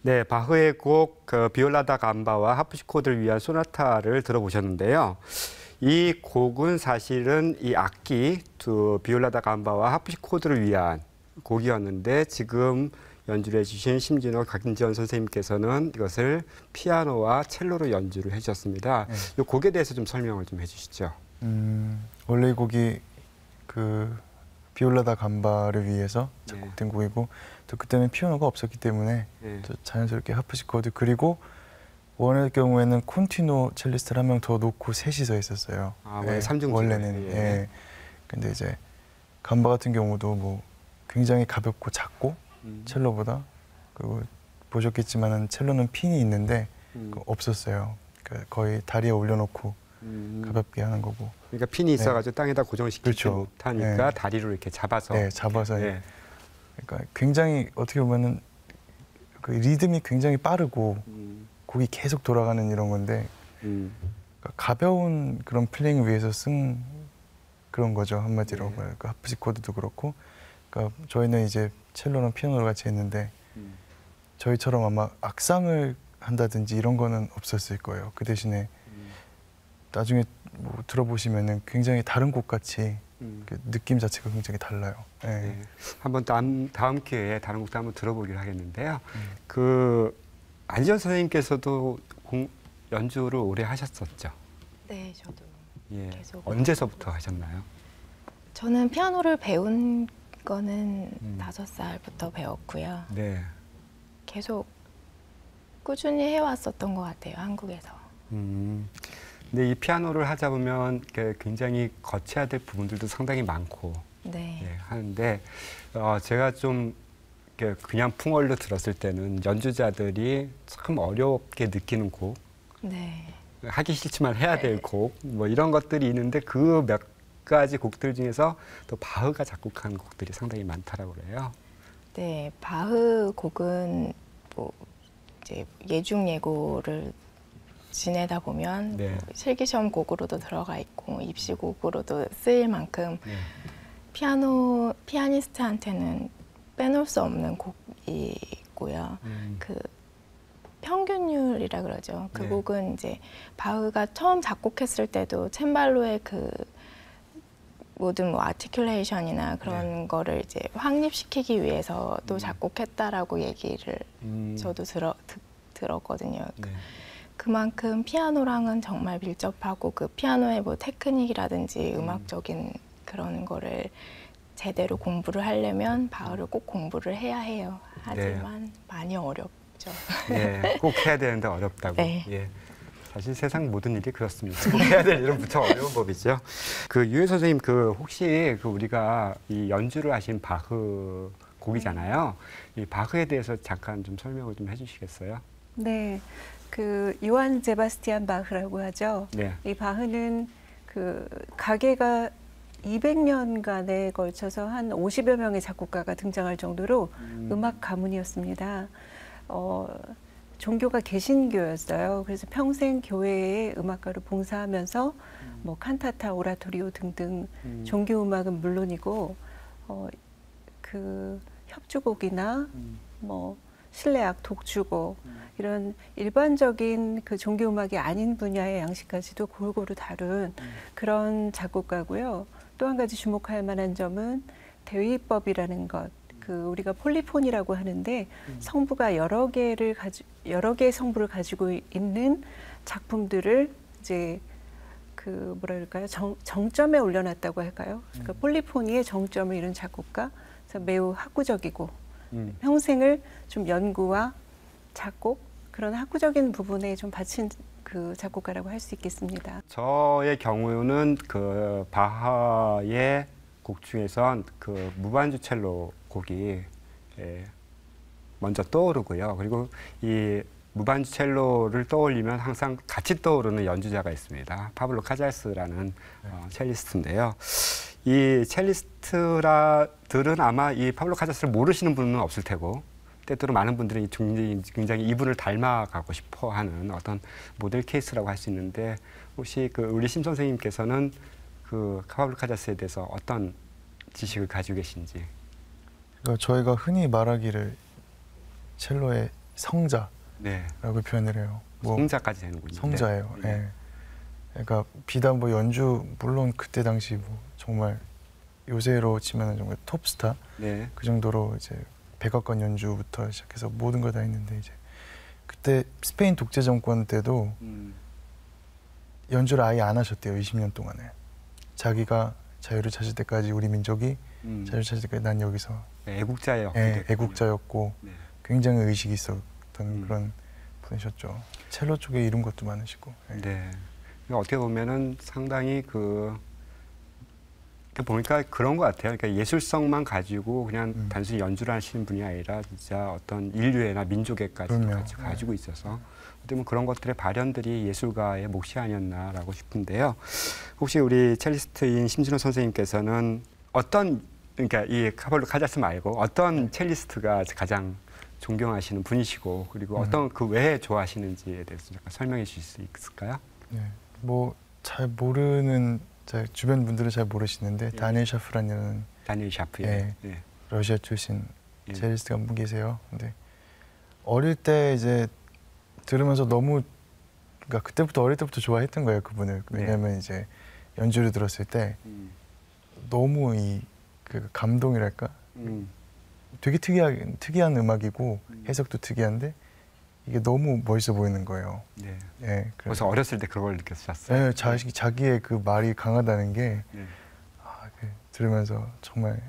네, 바흐의 곡 비올라다 감바와 하프시코드를 위한 소나타를 들어보셨는데요. 이 곡은 사실은 이 악기 비올라다 감바와 하프시코드를 위한 곡이었는데 지금 연주를 해주신 심진호 강지연 선생님께서는 이것을 피아노와 첼로로 연주를 해주셨습니다. 네. 이 곡에 대해서 좀 설명을 좀 해주시죠. 원래 이 곡이 그 비올라다 감바를 위해서 작곡된 곡이고 또 그때는 피아노가 없었기 때문에 또 자연스럽게 하프시코드 그리고 원의 경우에는 콘티노 첼리스트를 한 명 더 놓고 셋이서 했었어요. 원래 삼중주 원래는 근데 이제 감바 같은 경우도 뭐 굉장히 가볍고 작고 첼로보다 그리고 보셨겠지만은 첼로는 핀이 있는데 없었어요. 그러니까 거의 다리에 올려놓고 가볍게 하는 거고. 그러니까 핀이 있어가지고 땅에다 고정시키지 그렇죠. 못하니까 다리로 이렇게 잡아서. 잡아서. 그러니까 굉장히 어떻게 보면은 그 리듬이 굉장히 빠르고 곡이 계속 돌아가는 이런 건데 그러니까 가벼운 그런 플레잉을 위해서 쓴 그런 거죠 한마디로. 그러니까 하프시코드도 그렇고. 그러니까 저희는 이제 첼로랑 피아노를 같이 했는데 저희처럼 아마 악상을 한다든지 이런 거는 없었을 거예요. 그 대신에 나중에 뭐 들어보시면은 굉장히 다른 곡 같이 그 느낌 자체가 굉장히 달라요. 한번 다음 기회에 다른 곡도 한번 들어보기로 하겠는데요. 그 안지연 선생님께서도 연주를 오래 하셨었죠? 네, 저도 계속. 언제서부터 하셨나요? 저는 피아노를 배운 거는 5살부터 배웠고요. 계속 꾸준히 해왔었던 것 같아요, 한국에서. 근데 이 피아노를 하다 보면 굉장히 거쳐야 될 부분들도 상당히 많고 하는데 제가 좀 그냥 풍월로 들었을 때는 연주자들이 참 어렵게 느끼는 곡, 하기 싫지만 해야 될 곡, 뭐 이런 것들이 있는데 그 몇 가지 곡들 중에서 또 바흐가 작곡한 곡들이 상당히 많다라고 그래요. 네, 바흐 곡은 뭐 이제 예중예고를 지내다 보면 뭐 실기시험 곡으로도 들어가 있고 입시곡으로도 쓰일 만큼 피아니스트한테는 빼놓을 수 없는 곡이고요. 그 평균율이라 그러죠. 그 곡은 이제 바흐가 처음 작곡했을 때도 챈발로의 그 모든 뭐 아티큘레이션이나 그런 거를 이제 확립시키기 위해서 또 작곡했다라고 얘기를 저도 들었거든요. 그만큼 피아노랑은 정말 밀접하고 그 피아노의 뭐 테크닉이라든지 음악적인 그런 거를 제대로 공부를 하려면 바흐를 꼭 공부를 해야 해요. 하지만 많이 어렵죠. 꼭 해야 되는데 어렵다고. 사실 세상 모든 일이 그렇습니다. 꼭 해야 될 일은 무척 어려운 법이죠. 그 유해 선생님 혹시 우리가 이 연주를 하신 바흐 곡이잖아요. 이 바흐에 대해서 잠깐 좀 설명을 좀 해주시겠어요? 네, 그 요한 세바스티안 바흐라고 하죠. 이 바흐는 그 가계가 200년간에 걸쳐서 한 50여 명의 작곡가가 등장할 정도로 음악 가문이었습니다. 종교가 개신교였어요. 그래서 평생 교회의 음악가로 봉사하면서 뭐 칸타타, 오라토리오 등등 종교 음악은 물론이고 그 협주곡이나 뭐 실내악, 독주곡 이런 일반적인 그 종교 음악이 아닌 분야의 양식까지도 골고루 다룬 그런 작곡가고요. 또 한 가지 주목할 만한 점은 대위법이라는 것. 그 우리가 폴리폰이라고 하는데 성부가 여러 개의 성부를 가지고 있는 작품들을 이제 그 뭐랄까요 정점에 올려놨다고 할까요? 그러니까 폴리포니의 정점을 이룬 작곡가, 그래서 매우 학구적이고 평생을 좀 연구와 작곡 그런 학구적인 부분에 좀 바친 그 작곡가라고 할 수 있겠습니다. 저의 경우는 그 바하의 곡 중에선 그 무반주 첼로 곡이 먼저 떠오르고요. 그리고 이 무반주 첼로를 떠올리면 항상 같이 떠오르는 연주자가 있습니다. 파블로 카잘스라는 첼리스트인데요. 이 첼리스트들은 아마 이 파블로 카잘스를 모르시는 분은 없을 테고 때때로 많은 분들이 굉장히 이분을 닮아가고 싶어하는 어떤 모델 케이스라고 할 수 있는데 혹시 그 우리 심 선생님께서는 그 파블로 카잘스에 대해서 어떤 지식을 가지고 계신지? 그러니까 저희가 흔히 말하기를 첼로의 성자라고 네. 표현을 해요. 뭐 성자까지 되는군요. 성자예요. 네. 예. 그러니까 비단 뭐 연주 물론 그때 당시 뭐 정말 요새로 치면은 정말 톱스타 네. 그 정도로 이제 백악관 연주부터 시작해서 모든 걸 다 했는데 이제 그때 스페인 독재 정권 때도 연주를 아예 안 하셨대요. 20년 동안에 자기가 자유를 찾을 때까지 우리 민족이 자유를 찾을 때까지 난 여기서 네, 애국자였고 애국자였고 네. 굉장히 의식이 있었던 그런 분이셨죠. 첼로 쪽에 이룬 것도 많으시고. 예. 네. 그러니까 어떻게 보면은 상당히 보니까 그런 것 같아요. 그러니까 예술성만 가지고 그냥 단순히 연주를 하시는 분이 아니라 진짜 어떤 인류애나 민족애까지 같이 가지고 있어서 어떻게 보면 그런 것들의 발현들이 예술가의 몫이 아니었나라고 싶은데요. 혹시 우리 첼리스트인 심진호 선생님께서는 그러니까 이 카발로 카자스 말고 어떤 첼리스트가 가장 존경하시는 분이시고 그리고 어떤 그 외에 좋아하시는지에 대해서 잠깐 설명해 주실 수 있을까요? 네. 뭐 잘 모르는 주변 분들은 잘 모르시는데 다니엘 샤프란이라는 다니엘 샤프. 예. 예. 러시아 출신 첼리스트가 한 분 계세요. 근데 어릴 때 이제 들으면서 너무 그러니까 어릴 때부터 좋아했던 거예요, 그분을. 왜냐하면 이제 연주를 들었을 때 너무 그 감동이랄까? 되게 특이한 음악이고 해석도 특이한데 이게 너무 멋있어 보이는 거예요. 네. 예, 그래서 어렸을 때 그걸 느꼈었어요. 네, 자기의 그 말이 강하다는 게 네. 들으면서 정말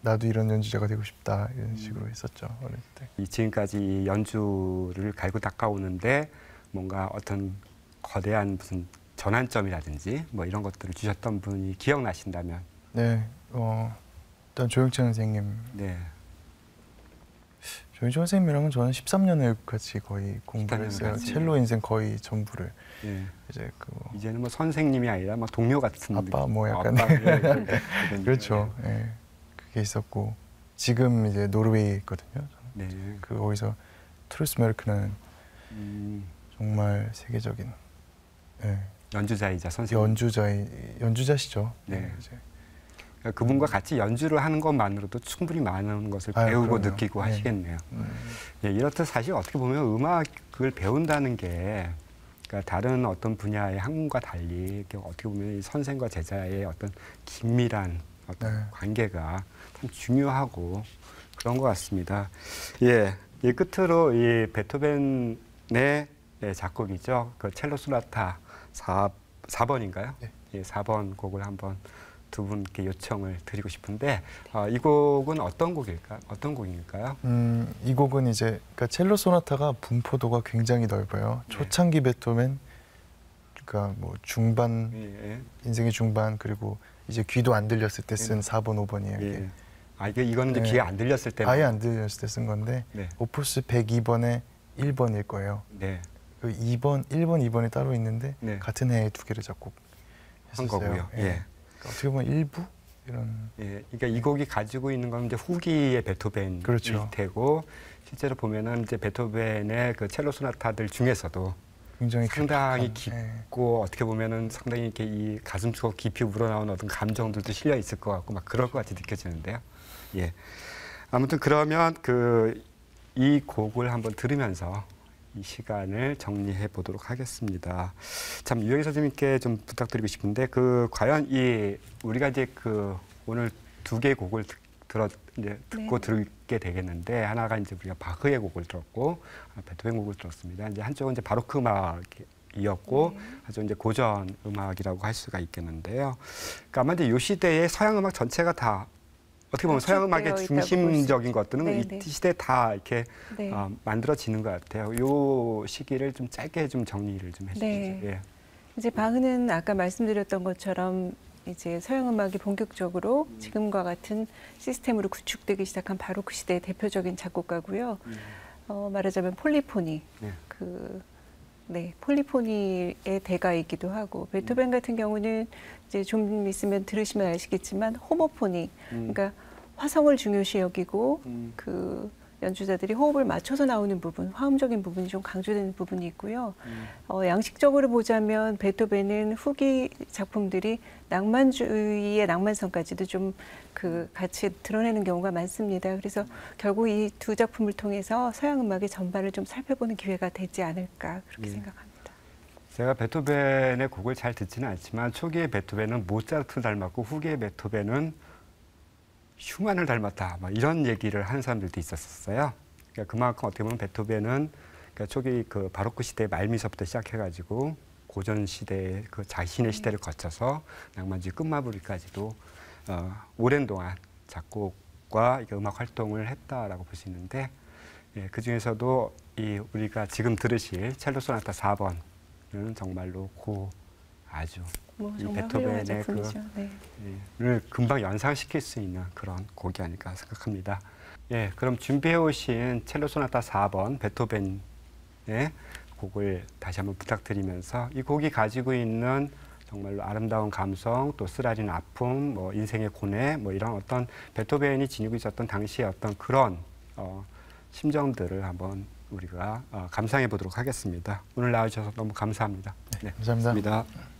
나도 이런 연주자가 되고 싶다 이런 식으로 했었죠, 어릴 때. 지금까지 이 연주를 갈고 닦아오는데 뭔가 어떤 거대한 무슨 전환점이라든지 뭐 이런 것들을 주셨던 분이 기억나신다면? 네, 일단 조영찬 선생님. 네. 조영찬 선생님이랑은 저는 13년을 같이 거의 공부를 했어요. 같이. 첼로 인생 거의 전부를. 네. 이제 이제는 뭐 선생님이 아니라 막 동료 같은 아빠 느낌. 뭐 약간 그렇죠. 예, 그게 있었고 지금 이제 노르웨이에 있거든요. 네. 거기서 트루스 메르크는 정말 세계적인 연주자이자 선생님. 연주자시죠. 네. 이제. 그분과 같이 연주를 하는 것만으로도 충분히 많은 것을 배우고 그럼요. 느끼고 하시겠네요. 예, 이렇듯 사실 어떻게 보면 음악을 배운다는 게 그러니까 다른 어떤 분야의 학문과 달리 어떻게 보면 이 선생과 제자의 어떤 긴밀한 어떤 관계가 참 중요하고 그런 것 같습니다. 예, 이 끝으로 이 베토벤의 작곡이죠. 그 첼로 소나타 4번인가요? 네. 예, 4번 곡을 한번 두 분께 요청을 드리고 싶은데 이 곡은 어떤 곡일까요? 이 곡은 이제 그러니까 첼로 소나타가 분포도가 굉장히 넓어요. 네. 초창기 베토벤, 그러니까 뭐 중반 인생의 중반 그리고 이제 귀도 안 들렸을 때 쓴 4번, 5번이에요. 이게. 이거는 이제 귀에 안 들렸을 때 아예 안 들렸을 때 쓴 건데 오프스 102번에 1번일 거예요. 네. 그 2번, 1번, 2번이 따로 있는데 같은 해에 두 개를 작곡했었어요. 거고요. 예. 그러니까 어떻게 보면 일부 이런. 예, 그러니까 이 곡이 가지고 있는 건 이제 후기의 베토벤일 테고 실제로 보면은 이제 베토벤의 그 첼로 소나타들 중에서도 굉장히 상당히 깊고 어떻게 보면은 상당히 이렇게 이 가슴속 깊이 우러나오는 어떤 감정들도 실려 있을 것 같고 막 그럴 것 같이 느껴지는데요. 예. 아무튼 그러면 이 곡을 한번 들으면서 이 시간을 정리해 보도록 하겠습니다. 참 유영희 선생님께 좀 부탁드리고 싶은데 과연 우리가 이제 오늘 두 개의 곡을 듣고 들게 되겠는데 하나가 이제 우리가 바흐의 곡을 들었고 베토벤 곡을 들었습니다. 이제 한쪽은 이제 바로크 음악이었고 한쪽은 이제 고전 음악이라고 할 수가 있겠는데요. 그러니까 아마 이제 이 시대의 서양 음악 전체가 다 어떻게 보면 서양 음악의 중심적인 것들은 이 시대에 다 이렇게 만들어지는 것 같아요. 이 시기를 좀 짧게 좀 정리를 좀 해주시죠. 예. 이제 바흐는 아까 말씀드렸던 것처럼 이제 서양 음악이 본격적으로 지금과 같은 시스템으로 구축되기 시작한 바로크 시대의 대표적인 작곡가고요. 말하자면 폴리포니, 폴리포니의 대가이기도 하고 베토벤 같은 경우는 이제 좀 있으면 들으시면 아시겠지만 호모포니, 그러니까 화성을 중요시 여기고 연주자들이 호흡을 맞춰서 나오는 부분, 화음적인 부분이 좀 강조되는 부분이 있고요. 양식적으로 보자면 베토벤은 후기 작품들이 낭만주의의 낭만성까지도 좀 같이 드러내는 경우가 많습니다. 그래서 결국 이 두 작품을 통해서 서양 음악의 전반을 좀 살펴보는 기회가 되지 않을까 그렇게 생각합니다. 제가 베토벤의 곡을 잘 듣지는 않지만 초기의 베토벤은 모차르트를 닮았고 후기의 베토벤은 슈만을 닮았다. 막 이런 얘기를 하는 사람들도 있었어요. 그러니까 그만큼 어떻게 보면 베토벤은 그러니까 초기 그 바로크 시대 말미서부터 시작해가지고 고전 시대 그 자신의 시대를 거쳐서 낭만주의 끝마무리까지도 오랜 동안 작곡과 음악 활동을 했다라고 볼 수 있는데 그 중에서도 우리가 지금 들으실 첼로 소나타 4번은 정말로 아주 이 베토벤의 를 금방 연상시킬 수 있는 그런 곡이 아닐까 생각합니다. 예, 그럼 준비해 오신 첼로 소나타 4번 베토벤의 곡을 다시 한번 부탁드리면서 이 곡이 가지고 있는 정말로 아름다운 감성, 또 쓰라린 아픔, 뭐 인생의 고뇌, 뭐 이런 어떤 베토벤이 지니고 있었던 당시의 어떤 그런 심정들을 한번 우리가 감상해 보도록 하겠습니다. 오늘 나와주셔서 너무 감사합니다. 네, 감사합니다. 고맙습니다.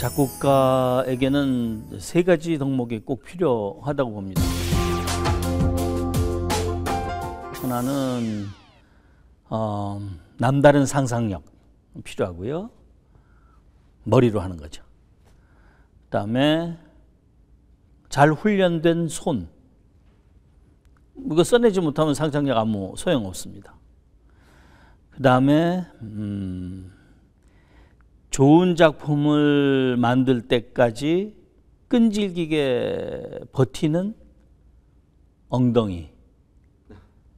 작곡가에게는 세 가지 덕목이 꼭 필요하다고 봅니다. 하나는 남다른 상상력 필요하고요. 머리로 하는 거죠. 그다음에 잘 훈련된 손. 이거 써내지 못하면 상상력 아무 소용없습니다. 그다음에 좋은 작품을 만들 때까지 끈질기게 버티는 엉덩이.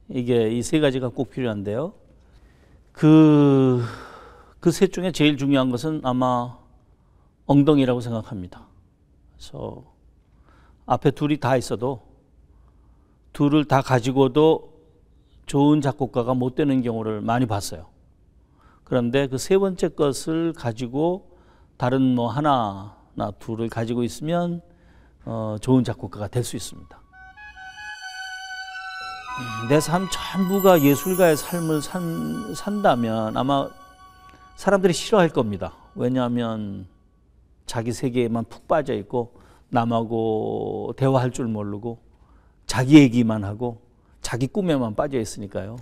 이게 이 세 가지가 꼭 필요한데요. 그 셋 중에 제일 중요한 것은 아마 엉덩이라고 생각합니다. 그래서 앞에 둘이 다 있어도 둘을 다 가지고도 좋은 작곡가가 못 되는 경우를 많이 봤어요. 그런데 그 세 번째 것을 가지고 다른 뭐 하나나 둘을 가지고 있으면 좋은 작곡가가 될 수 있습니다. 내 삶 전부가 예술가의 삶을 산다면 아마 사람들이 싫어할 겁니다. 왜냐하면 자기 세계에만 푹 빠져 있고 남하고 대화할 줄 모르고 자기 얘기만 하고 자기 꿈에만 빠져 있으니까요.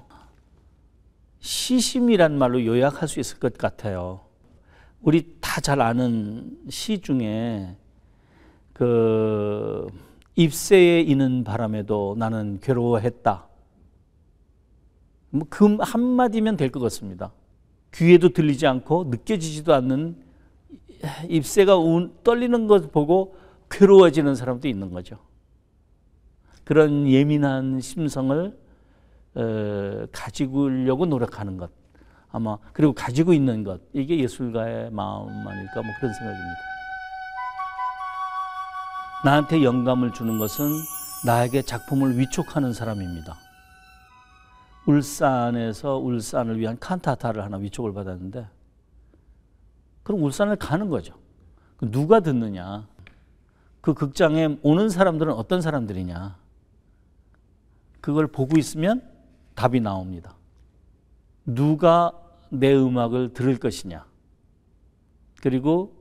시심이란 말로 요약할 수 있을 것 같아요. 우리 다 잘 아는 시 중에 그 잎새에 이는 바람에도 나는 괴로워했다. 뭐 그 한마디면 될 것 같습니다. 귀에도 들리지 않고 느껴지지도 않는 잎새가 떨리는 것 보고 괴로워지는 사람도 있는 거죠. 그런 예민한 심성을 가지려고 노력하는 것, 아마 그리고 가지고 있는 것, 이게 예술가의 마음 아닐까 뭐 그런 생각입니다. 나한테 영감을 주는 것은 나에게 작품을 위촉하는 사람입니다. 울산에서 울산을 위한 칸타타를 하나 위촉을 받았는데, 그럼 울산을 가는 거죠. 누가 듣느냐? 그 극장에 오는 사람들은 어떤 사람들이냐? 그걸 보고 있으면 답이 나옵니다. 누가 내 음악을 들을 것이냐? 그리고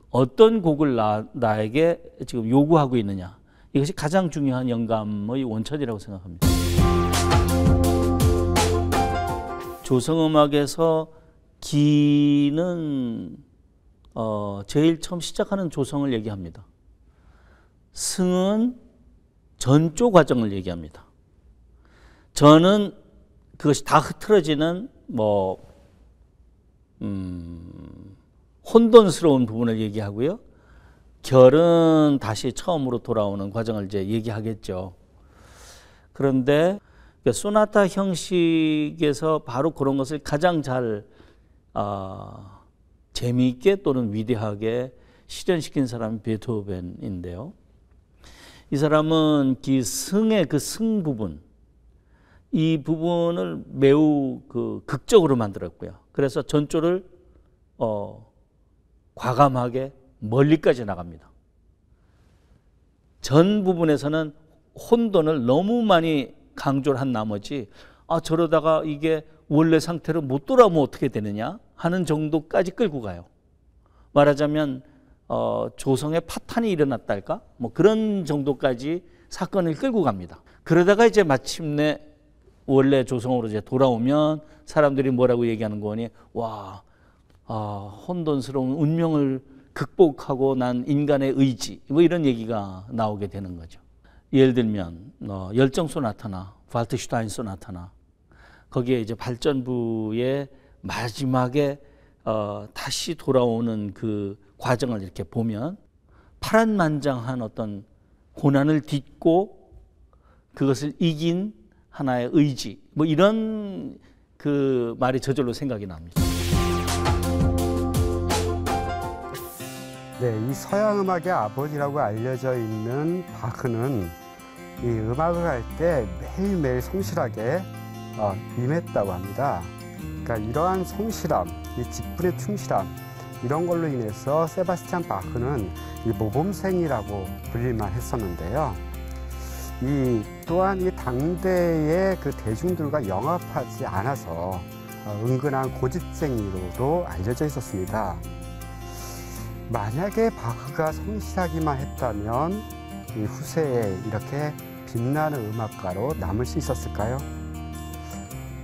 어떤 곡을 나에게 지금 요구하고 있느냐? 이것이 가장 중요한 영감의 원천이라고 생각합니다. 조성음악에서 기는 제일 처음 시작하는 조성을 얘기합니다. 승은 전조 과정을 얘기합니다. 전은 그것이 다 흐트러지는 혼돈스러운 부분을 얘기하고요. 결은 다시 처음으로 돌아오는 과정을 이제 얘기하겠죠. 그런데 소나타 형식에서 바로 그런 것을 가장 잘 재미있게 또는 위대하게 실현시킨 사람이 베토벤인데요. 이 사람은 승의 그 승 부분, 이 부분을 매우 극적으로 만들었고요. 그래서 전조를 과감하게 멀리까지 나갑니다. 전 부분에서는 혼돈을 너무 많이 강조를 한 나머지 저러다가 이게 원래 상태로 못 돌아오면 어떻게 되느냐 하는 정도까지 끌고 가요. 말하자면 조성에 파탄이 일어났달까? 뭐 그런 정도까지 사건을 끌고 갑니다. 그러다가 이제 마침내 원래 조성으로 이제 돌아오면 사람들이 뭐라고 얘기하는 거니? 와, 혼돈스러운 운명을 극복하고 난 인간의 의지, 뭐 이런 얘기가 나오게 되는 거죠. 예를 들면 열정 소나타나 발트슈타인 소나타나 거기에 이제 발전부의 마지막에 다시 돌아오는 그 과정을 이렇게 보면 파란만장한 어떤 고난을 딛고 그것을 이긴 하나의 의지, 뭐 이런 그 말이 저절로 생각이 납니다. 네, 이 서양 음악의 아버지라고 알려져 있는 바흐는 이 음악을 할 때 매일매일 성실하게 임했다고 합니다. 그러니까 이러한 성실함, 이 직분에 충실함, 이런 걸로 인해서 세바스찬 바흐는 이 모범생이라고 불릴만 했었는데요. 또한 이 당대의 그 대중들과 영합하지 않아서 은근한 고집쟁이로도 알려져 있었습니다. 만약에 바흐가 성실하기만 했다면 이 후세에 이렇게 빛나는 음악가로 남을 수 있었을까요?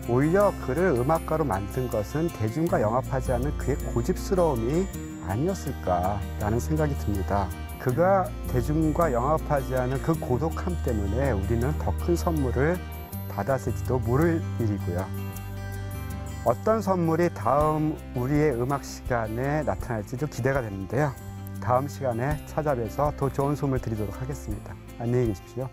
오히려 그를 음악가로 만든 것은 대중과 영합하지 않는 그의 고집스러움이 아니었을까라는 생각이 듭니다. 그가 대중과 영합하지 않은 그 고독함 때문에 우리는 더 큰 선물을 받았을지도 모를 일이고요. 어떤 선물이 다음 우리의 음악 시간에 나타날지도 기대가 되는데요. 다음 시간에 찾아뵈서 더 좋은 선물 드리도록 하겠습니다. 안녕히 계십시오.